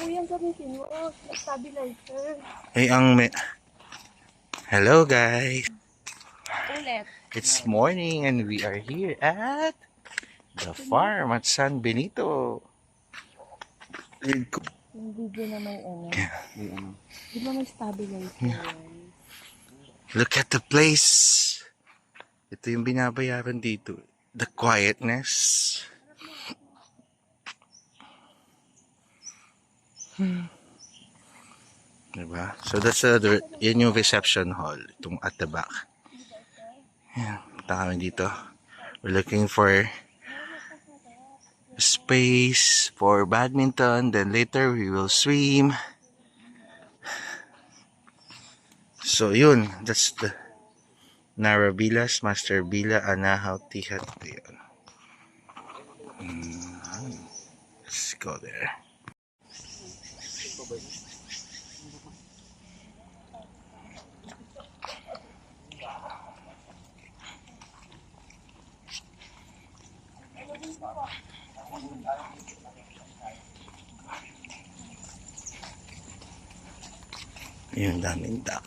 Kuya, ang gamitin mo. Stabilizer. Ay, Hello guys! Ulit. It's morning and we are here at the farm at San Benito. Yung video na may Di ba may stabilizer? Look at the place! Ito yung binabayaran dito. The quietness. Diba? So that's yun yung reception hall. Itong at the back. Yan. Punta kami dito. We're looking for space for badminton. Then later we will swim. So yun. That's the Narabilas, Master Bila, Anahaw, Tihat. Yun. Let's go there. Yung daming duck.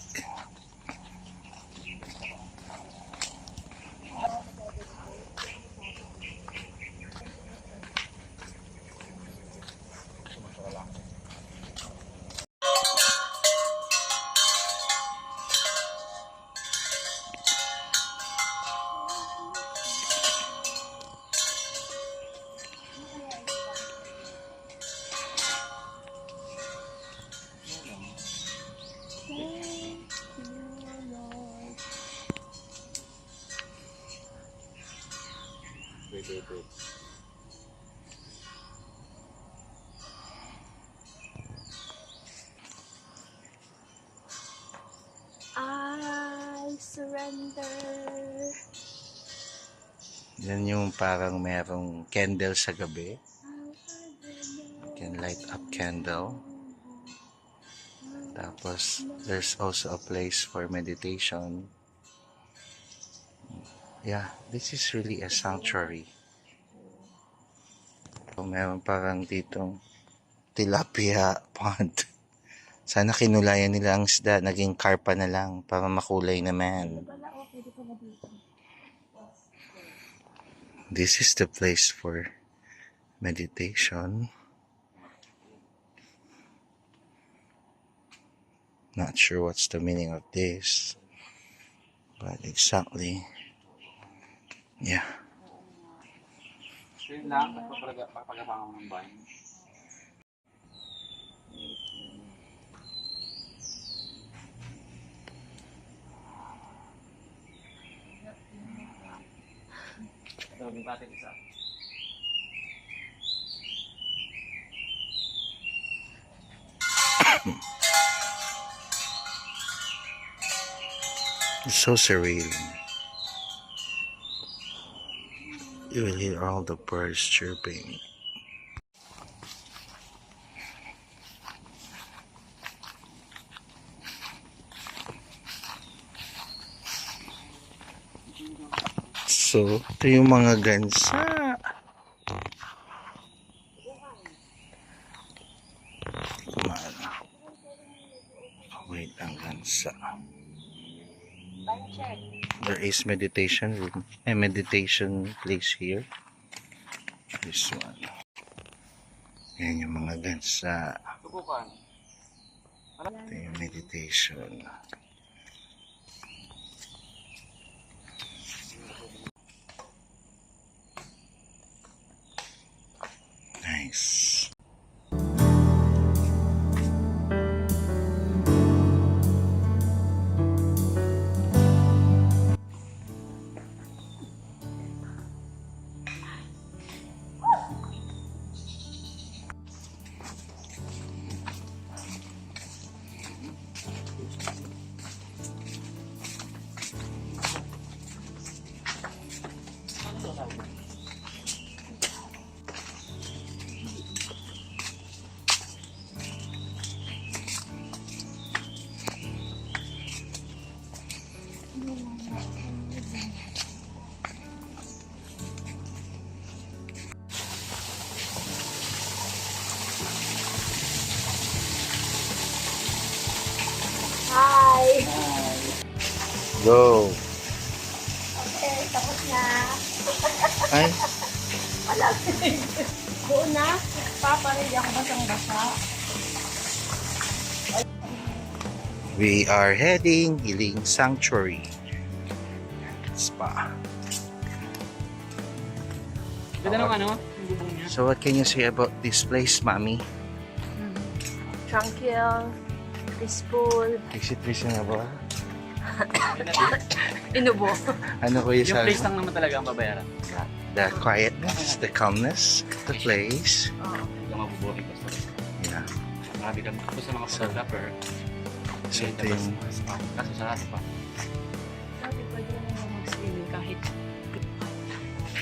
I surrender. Yan yung parang merong candle sa gabi. You can light up candle. Tapos, there's also a place for meditation. Yeah, this is really a sanctuary. So, meron parang ditong tilapia pond. Sana kinulayan nila ang isda, naging karpa na lang para makulay naman. This is the place for meditation. Not sure what's the meaning of this, but exactly, yeah. Yun lang, papagapangan ng bayan. Doging patin isa. It's so surreal. You will hear all the birds chirping. So, ito yung mga gansa. Wait, ang gansa. There is meditation room, a meditation place here. This one. Yan yung mga gansa. Subukan. Ito yung meditation. Nice. Go! Okay, tapos na. Ay, Wala. Doon na. Papa, rin ako basang-basa. we are heading Healing Sanctuary Spa. Ganda ng ano? Yung bubong niya. So what can you say about this place, Mami? Tranquil. Peaceful. Is it reasonable? Inubo. Ano ko yung Yung place sabi? lang naman talaga ang babayaran. The quietness, the calmness, the place. Hindi ka mabubuhay basta. Yeah. Marami kami. Tapos sa mga photographer. So ito yung Kaso sa atin pa. Sabi pa din naman mag-swimming kahit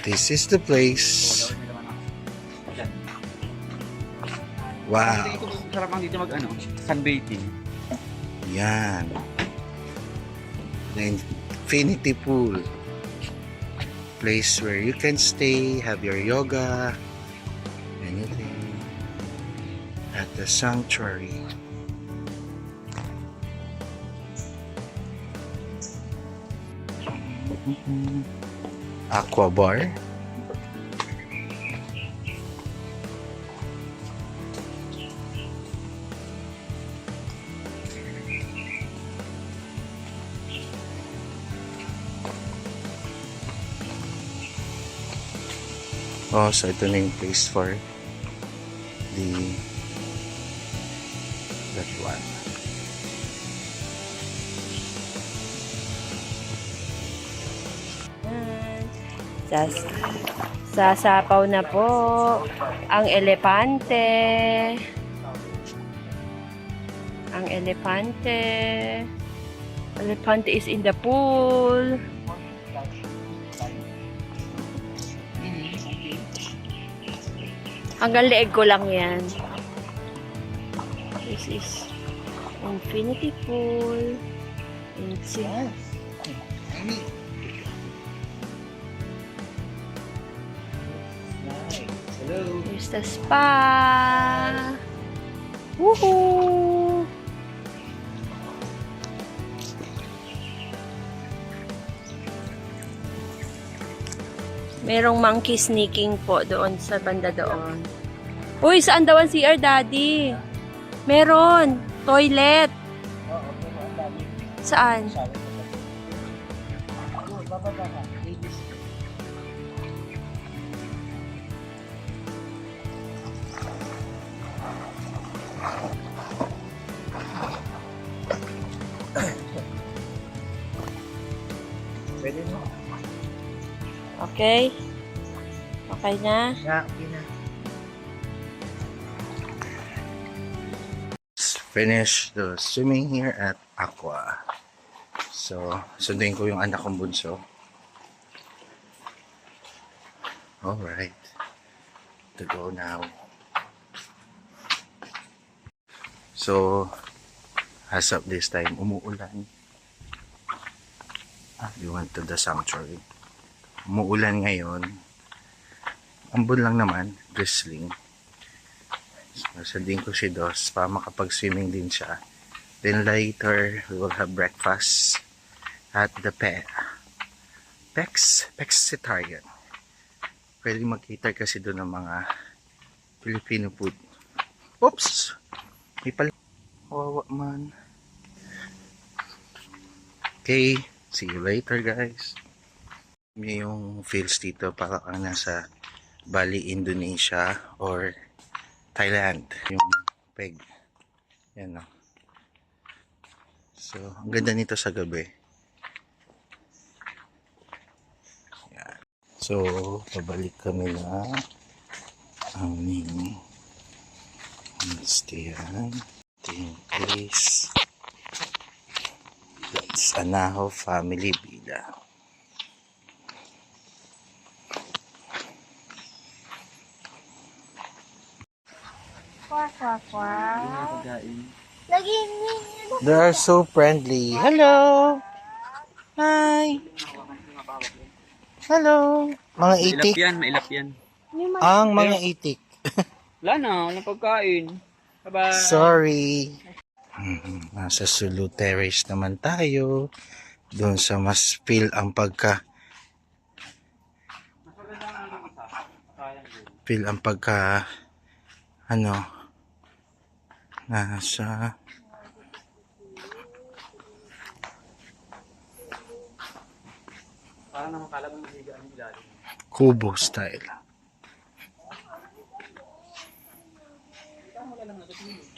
this is the place. Gawin nila naman. Yan. Wow. Ito sarap lang dito mag-ano, sunbathing. Yan. The infinity pool. Place where you can stay, have your yoga, anything. At the sanctuary. Aqua bar. Oh, so ito na yung place for the that one. sasapaw na po ang elepante. Ang elepante. Elepante is in the pool. Hanggang leeg ko lang yan. This is infinity pool. Here's the spa. Woohoo! Merong monkey sneaking po doon sa banda doon. Uy, saan daw ang CR, Daddy? Meron. Toilet. Saan? Pwede mo? Okay. Okay na? Yeah, okay na. Finish the swimming here at Aqua. So, sunduin ko yung anak kong bunso. Alright. To go now. So, as of this time, umuulan. We went to the sanctuary. Umuulan ngayon. Ambon lang naman, drizzling. So, sundin ko si Dos para makapag-swimming din siya. Then later, we will have breakfast at the Pexitarian. Pwede mag-cater kasi doon ng mga Filipino food. Oops! May pala. Wawa man. Okay. See you later, guys. May yung feels dito para kang nasa Bali, Indonesia or Thailand. Yung peg. Yan, no? So, ang ganda nito sa gabi. Yan. So, pabalik kami na aming stayan. Ito yung place. That's Anaho Family Villa. Kwak, kwak, kwak. Pagkain. They are so friendly. Hello! Hi! Hello! Mga itik. Mailap yan. Ang mga itik. Wala na, walang pagkain. Bye-bye. Sorry. Nasa Sulu Terrace naman tayo. doon sa mas feel ang pagka ano nasa Parang naman kala mo mahigaan yung ilalim. kubo style. Wala lang na ito.